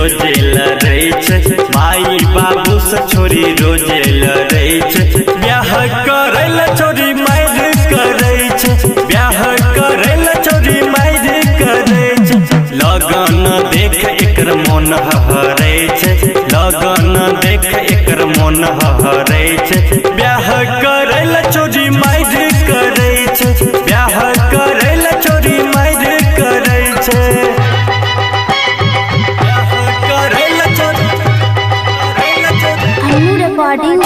रोजे लड़े छे, माई बाबू से छोरी रोजे लड़े छे। ब्याह करेला छोरी मार करे छे, ब्याह करेला छोरी मार करे छे। लगन देख एकर मन हरे छे, लगन देख एकर मन हरे छे। ब्याह करेला छोरी मार करे छे, ब्याह करेला छोरी मार करे छे। रिकॉर्डिंग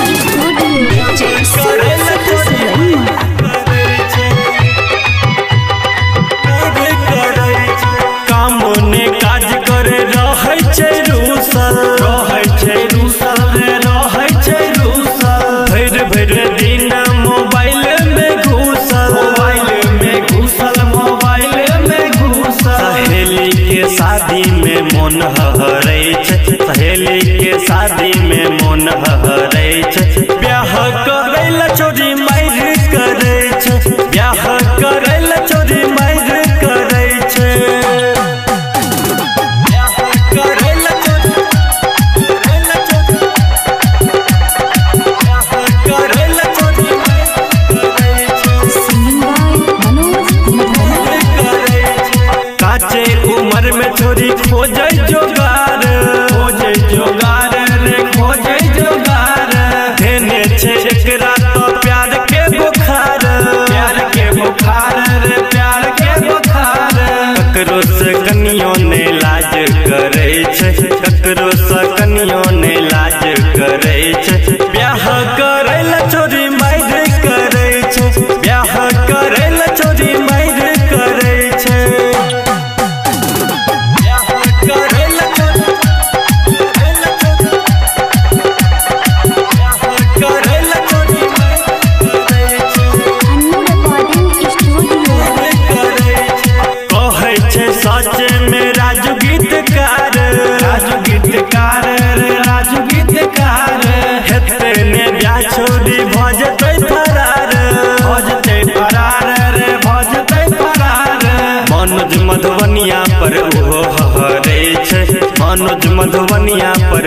काम ने काज करे रहे छे रूसल, रहे छे रूसल रे रहे छे रूसल। भर भर दिन मोबाइल में घुसल, मोबाइल में घुसल, मोबाइल में घुसल। सहेली के शादी में मन हरे छे, सहेली के शादी में मन हरे छे। ब्याह करेला छोरी मार करे छे, ब्याह करेला छोरी मार करे छे। ब्याह करेला छोरी, करेला छोरी, ब्याह करेला छोरी मार करे छे। काचे उम्र में छोरी खोजे जोगार, खोजे जोगार रे खोजे जोगार। देने छे एकरा तो प्यार के बुखार, प्यार के बुखार रे प्यार के बुखार। ककरो से कनियो ने लाज करे छे, ककरो से कनियो ने लाज करे छे। ब्याह करेला छोरी मार करे छे, ब्याह करेला छोरी मार करे छे। ब्याह करेला छोरी, करेला छोरी, ब्याह करेला छोरी मार करे छे। कहे छे सच में राजू गीतकार, राजू गीतकार रे राजू गीतकार। हेते ने ब्याह छोरी भजते फरार, भजते फरार रे भजते फरार। मनोज मधुबनिया पर ओहो हरे छे, मनोज मधुबनिया पर